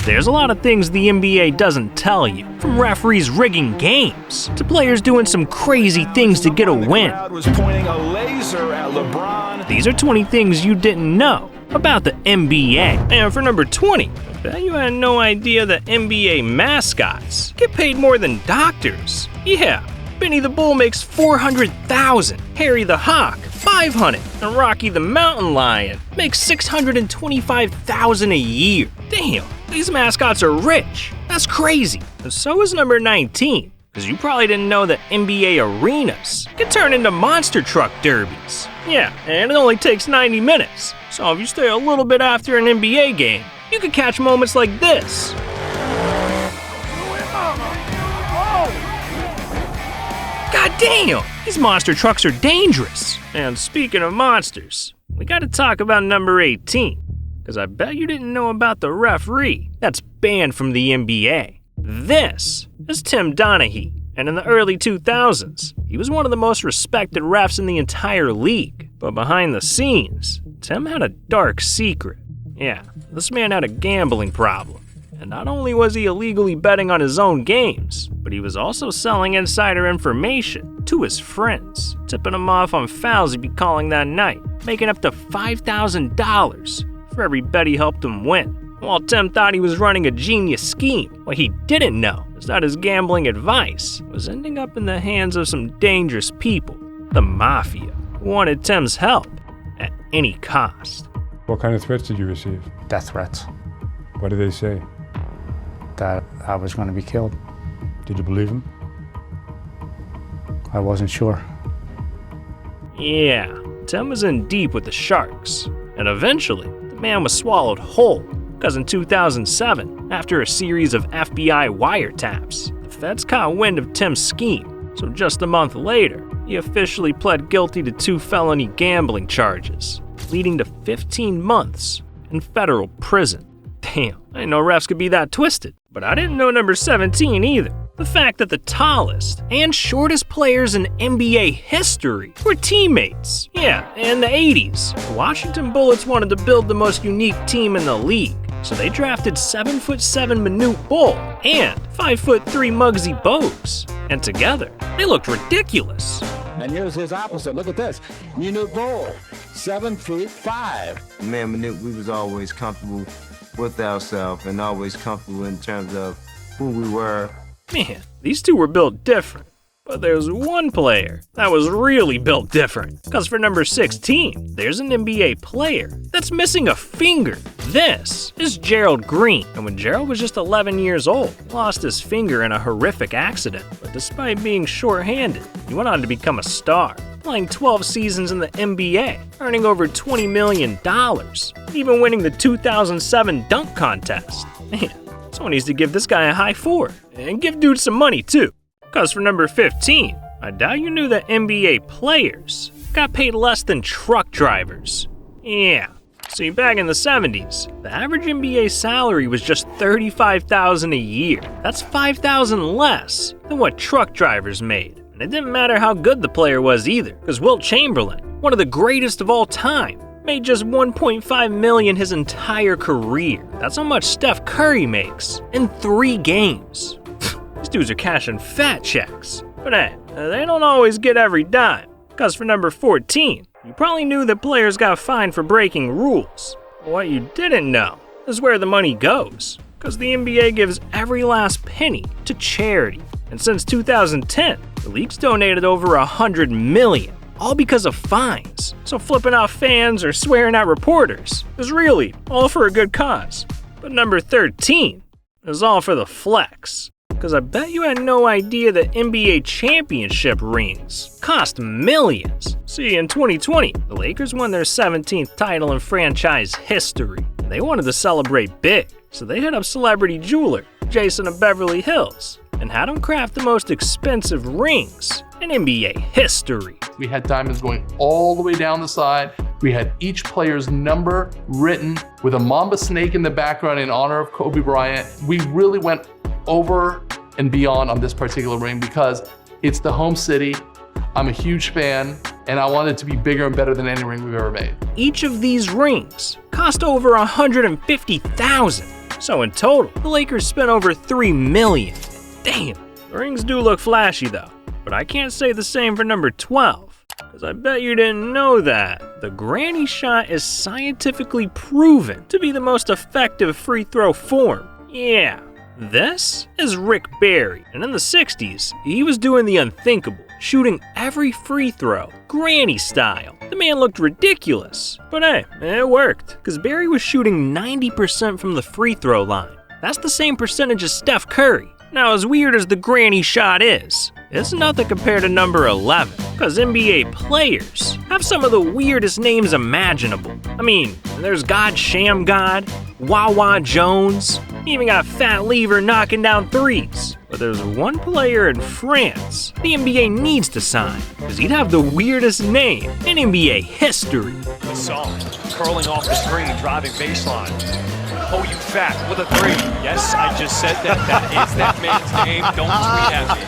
There's a lot of things the NBA doesn't tell you, from referees rigging games to players doing some crazy things to get a win. These are 20 things you didn't know about the NBA. And for number 20, I bet you had no idea that NBA mascots get paid more than doctors. Yeah, Benny the Bull makes $400,000, Harry the Hawk $500, and Rocky the Mountain Lion makes $625,000 a year. Damn, these mascots are rich. That's crazy. And so is number 19, because you probably didn't know that NBA arenas can turn into monster truck derbies. Yeah, and it only takes 90 minutes. So if you stay a little bit after an NBA game, you can catch moments like this. God damn, these monster trucks are dangerous. And speaking of monsters, we gotta talk about number 18, because I bet you didn't know about the referee that's banned from the NBA. This is Tim Donahue, and in the early 2000s, he was one of the most respected refs in the entire league. But behind the scenes, Tim had a dark secret. Yeah, this man had a gambling problem. And not only was he illegally betting on his own games, but he was also selling insider information to his friends, tipping them off on fouls he'd be calling that night, making up to $5,000 for every bet he helped him win. While Tim thought he was running a genius scheme, what he didn't know is that his gambling advice was ending up in the hands of some dangerous people, the mafia, who wanted Tim's help at any cost. What kind of threats did you receive? Death threats. What did they say? That I was going to be killed. Did you believe them? I wasn't sure. Yeah, Tim was in deep with the Sharks, and eventually the man was swallowed whole, because in 2007, after a series of FBI wiretaps, the feds caught wind of Tim's scheme, so just a month later, he officially pled guilty to 2 felony gambling charges, leading to 15 months in federal prison. Damn, I didn't know refs could be that twisted. But I didn't know number 17 either. The fact that the tallest and shortest players in NBA history were teammates. Yeah, in the 80s, the Washington Bullets wanted to build the most unique team in the league. So they drafted 7'7" Manute Bol and 5'3" Muggsy Bogues. And together, they looked ridiculous. And here's his opposite. Look at this. Manute Bol, 7'5". Man, Manute, we was always comfortable with ourselves and always comfortable in terms of who we were. Man, these two were built different. But there's one player that was really built different. Because for number 16, there's an NBA player that's missing a finger. This is Gerald Green. And when Gerald was just 11 years old, he lost his finger in a horrific accident. But despite being short-handed, he went on to become a star, playing 12 seasons in the NBA, earning over $20 million, even winning the 2007 dunk contest. Man, someone needs to give this guy a high 4, and give dude some money too. Because for number 15, I doubt you knew that NBA players got paid less than truck drivers. Yeah, see, back in the 70s, the average NBA salary was just $35,000 a year. That's $5,000 less than what truck drivers made. And it didn't matter how good the player was either, because Wilt Chamberlain, one of the greatest of all time, made just $1.5 million his entire career. That's how much Steph Curry makes in 3 games. These dudes are cashing fat checks. But hey, they don't always get every dime. Because for number 14, you probably knew that players got fined for breaking rules. But what you didn't know is where the money goes. Because the NBA gives every last penny to charity. And since 2010, the league's donated over $100 million, all because of fines. So flipping off fans or swearing at reporters is really all for a good cause. But number 13 is all for the flex. Because I bet you had no idea that NBA championship rings cost millions. See, in 2020, the Lakers won their 17th title in franchise history. They wanted to celebrate big, so they hit up celebrity jeweler Jason of Beverly Hills and had him craft the most expensive rings in NBA history. We had diamonds going all the way down the side. We had each player's number written with a mamba snake in the background in honor of Kobe Bryant. We really went over and beyond on this particular ring because it's the home city. I'm a huge fan, and I want it to be bigger and better than any ring we've ever made. Each of these rings cost over $150,000. So in total, the Lakers spent over $3 million. Damn, the rings do look flashy though, but I can't say the same for number 12, because I bet you didn't know that the granny shot is scientifically proven to be the most effective free throw form. Yeah, this is Rick Barry, and in the 60s, he was doing the unthinkable, shooting every free throw, granny style. The man looked ridiculous, but hey, it worked, because Barry was shooting 90% from the free throw line. That's the same percentage as Steph Curry. Now, as weird as the granny shot is, it's nothing compared to number 11, because NBA players have some of the weirdest names imaginable. I mean, there's God Sham God, Wawa Jones, even got Fat Lever knocking down threes. But there's one player in France the NBA needs to sign, because he'd have the weirdest name in NBA history. Song, curling off the screen, driving baseline. Oh, you fat with a three. Yes, I just said that. That is that man's name. Don't tweet at me.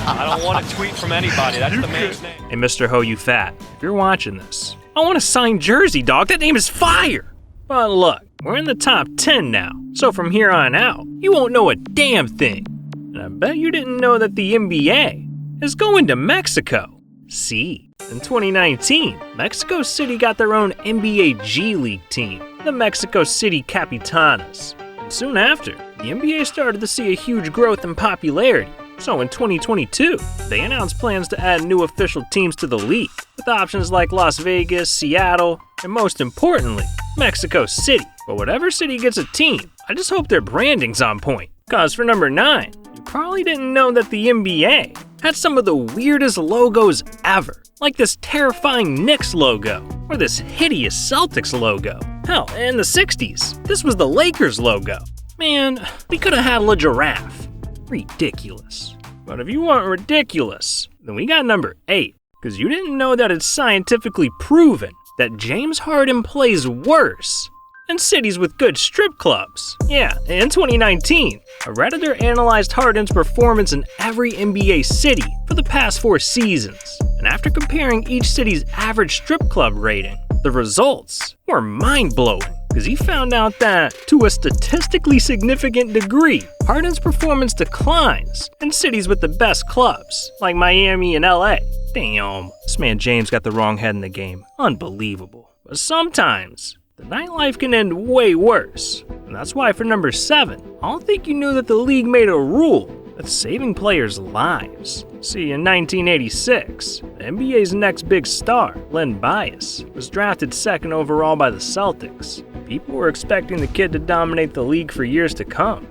I don't want a tweet from anybody. That's the man's name. Hey, Mr. Ho You Fat, if you're watching this, I want a signed jersey, dog. That name is fire. But look, we're in the top 10 now, so from here on out, you won't know a damn thing. And I bet you didn't know that the NBA is going to Mexico. See, in 2019, Mexico City got their own NBA G League team, the Mexico City Capitanas. And soon after, the NBA started to see a huge growth in popularity. So in 2022, they announced plans to add new official teams to the league, with options like Las Vegas, Seattle, and most importantly, Mexico City. But whatever city gets a team, I just hope their branding's on point. Cause for number 9, you probably didn't know that the NBA had some of the weirdest logos ever, like this terrifying Knicks logo, or this hideous Celtics logo. Hell, in the 60s, this was the Lakers logo. Man, we could've had a giraffe. Ridiculous. But if you want ridiculous, then we got number 8, because you didn't know that it's scientifically proven that James Harden plays worse in cities with good strip clubs. Yeah, in 2019, a Redditor analyzed Harden's performance in every NBA city for the past 4 seasons. And after comparing each city's average strip club rating, the results were mind-blowing, because he found out that, to a statistically significant degree, Harden's performance declines in cities with the best clubs, like Miami and LA. Damn, this man James got the wrong head in the game. Unbelievable. But sometimes, the nightlife can end way worse. And that's why for number 7, I don't think you knew that the league made a rule that's saving players' lives. See, in 1986, the NBA's next big star, Len Bias, was drafted 2nd overall by the Celtics. People were expecting the kid to dominate the league for years to come.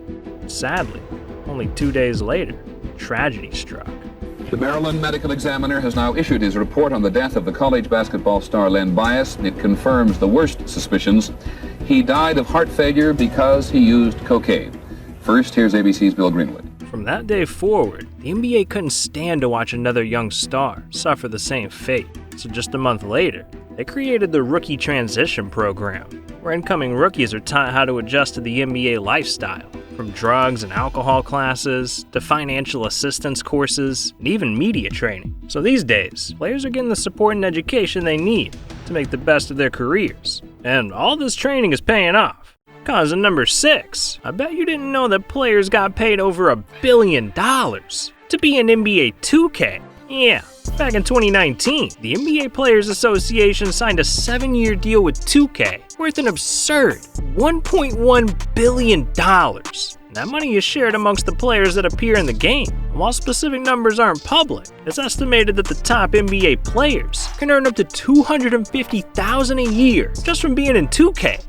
Sadly, only 2 days later, tragedy struck. The Maryland medical examiner has now issued his report on the death of the college basketball star Len Bias. It confirms the worst suspicions. He died of heart failure because he used cocaine. First, here's ABC's Bill Greenwood. From that day forward, the NBA couldn't stand to watch another young star suffer the same fate. So just a month later, they created the Rookie Transition Program, where incoming rookies are taught how to adjust to the NBA lifestyle, from drugs and alcohol classes to financial assistance courses and even media training. So these days, players are getting the support and education they need to make the best of their careers. And all this training is paying off. Cause in number 6, I bet you didn't know that players got paid over $1 billion to be in NBA 2K. Yeah, back in 2019, the NBA Players Association signed a 7-year deal with 2K worth an absurd $1.1 billion. That money is shared amongst the players that appear in the game. And while specific numbers aren't public, it's estimated that the top NBA players can earn up to $250,000 a year just from being in 2K.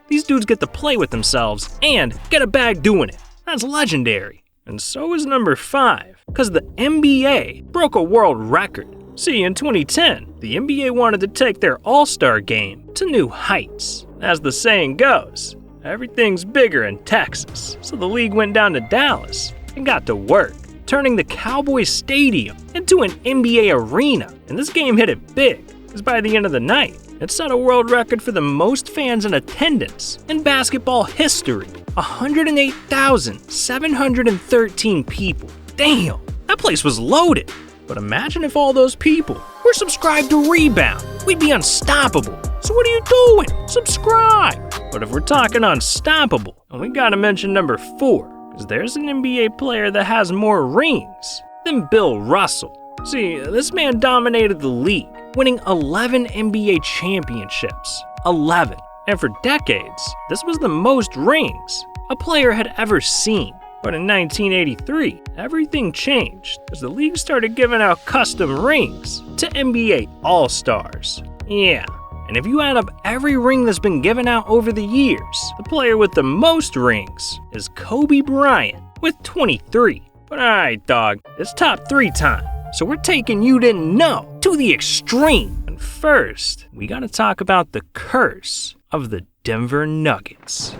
These dudes get to play with themselves and get a bag doing it. That's legendary. And so is number 5, because the NBA broke a world record. See, in 2010, the NBA wanted to take their All-Star game to new heights. As the saying goes, everything's bigger in Texas. So the league went down to Dallas and got to work, turning the Cowboys Stadium into an NBA arena. And this game hit it big, because by the end of the night, it set a world record for the most fans in attendance in basketball history. 108,713 people. Damn, that place was loaded. But imagine if all those people were subscribed to REBOUND. We'd be unstoppable. So what are you doing? Subscribe! But if we're talking unstoppable, and we gotta mention number 4, because there's an NBA player that has more rings than Bill Russell. See, this man dominated the league, winning 11 NBA championships. 11. And for decades, this was the most rings a player had ever seen. But in 1983, everything changed as the league started giving out custom rings to NBA All-Stars. Yeah, and if you add up every ring that's been given out over the years, the player with the most rings is Kobe Bryant with 23. But alright dog, it's top 3 time, so we're taking you didn't know to the extreme. And first, we gotta talk about the curse of the Denver Nuggets.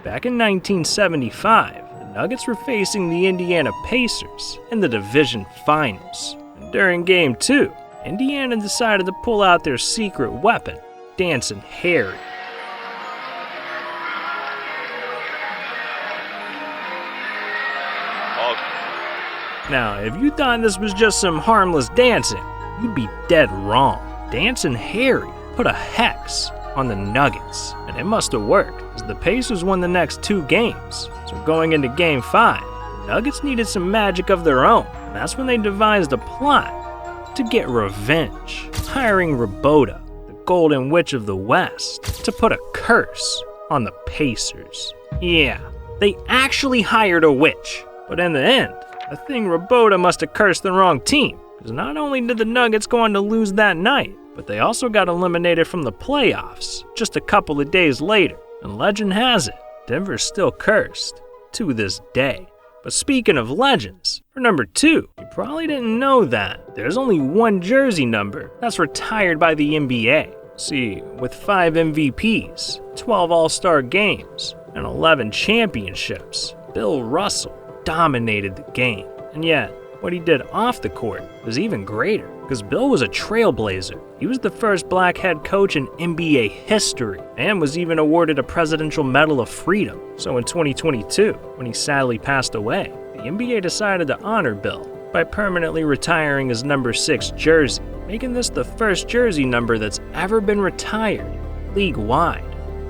Back in 1975, Nuggets were facing the Indiana Pacers in the division finals. And during Game 2, Indiana decided to pull out their secret weapon, Dancing Harry. Now, if you thought this was just some harmless dancing, you'd be dead wrong. Dancing Harry put a hex on the Nuggets, and it must have worked, as the Pacers won the next 2 games. So going into Game 5, the Nuggets needed some magic of their own, and that's when they devised a plot to get revenge, hiring REBOUND, the Golden Witch of the West, to put a curse on the Pacers. Yeah, they actually hired a witch, but in the end, I think REBOUND must have cursed the wrong team, because not only did the Nuggets go on to lose that night, but they also got eliminated from the playoffs just a couple of days later. And legend has it, Denver's still cursed to this day. But speaking of legends, for number 2, you probably didn't know that there's only one jersey number that's retired by the NBA. See, with 5 MVPs, 12 All-Star games, and 11 championships, Bill Russell dominated the game. And yet, what he did off the court was even greater, because Bill was a trailblazer. He was the first black head coach in NBA history, and was even awarded a Presidential Medal of Freedom. So in 2022, when he sadly passed away, the NBA decided to honor Bill by permanently retiring his number 6 jersey, making this the first jersey number that's ever been retired league-wide.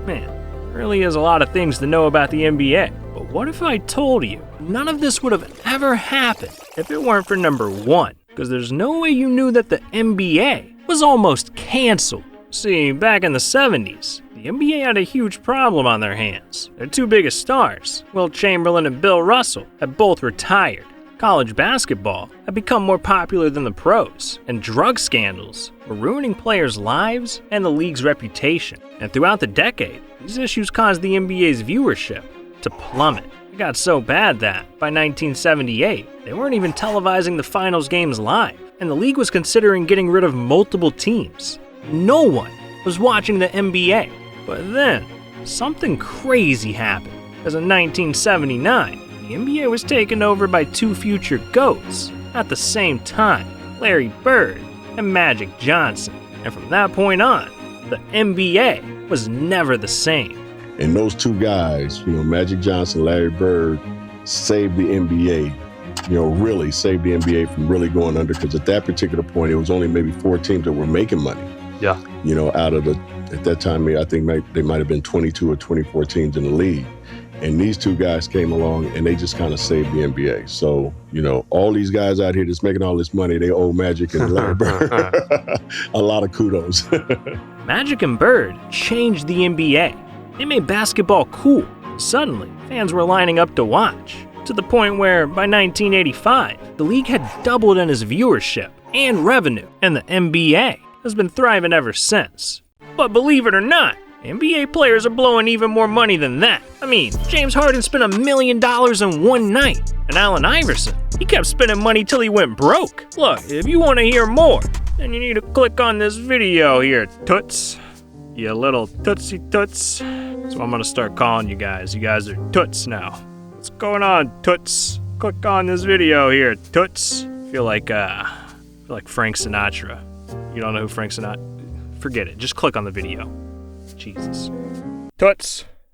Man, there really is a lot of things to know about the NBA. But what if I told you none of this would have ever happened if it weren't for number 1? Because there's no way you knew that the NBA was almost canceled. See, back in the 70s, the NBA had a huge problem on their hands. Their 2 biggest stars, Wilt Chamberlain and Bill Russell, had both retired. College basketball had become more popular than the pros, and drug scandals were ruining players' lives and the league's reputation. And throughout the decade, these issues caused the NBA's viewership to plummet. It got so bad that, by 1978, they weren't even televising the finals games live, and the league was considering getting rid of multiple teams. No one was watching the NBA. But then, something crazy happened, because in 1979, the NBA was taken over by 2 future GOATs at the same time, Larry Bird and Magic Johnson. And from that point on, the NBA was never the same. And those 2 guys, Magic Johnson, Larry Bird, saved the NBA, really saved the NBA from really going under, because at that particular point, it was only maybe 4 teams that were making money. Yeah. Out of at that time, I think they might have been 22 or 24 teams in the league. And these 2 guys came along and they just kind of saved the NBA. So, all these guys out here that's making all this money, they owe Magic and Larry Bird a lot of kudos. Magic and Bird changed the NBA. They made basketball cool. Suddenly, fans were lining up to watch, to the point where, by 1985, the league had doubled in its viewership and revenue, and the NBA has been thriving ever since. But believe it or not, NBA players are blowing even more money than that. I mean, James Harden spent $1 million in one night, and Allen Iverson, he kept spending money till he went broke. Look, if you want to hear more, then you need to click on this video here, toots. You little tootsie toots. So I'm gonna start calling you guys. You guys are toots now. What's going on, toots? Click on this video here, toots. I feel like Frank Sinatra. You don't know who Frank Sinatra? Forget it. Just click on the video. Jesus. Toots.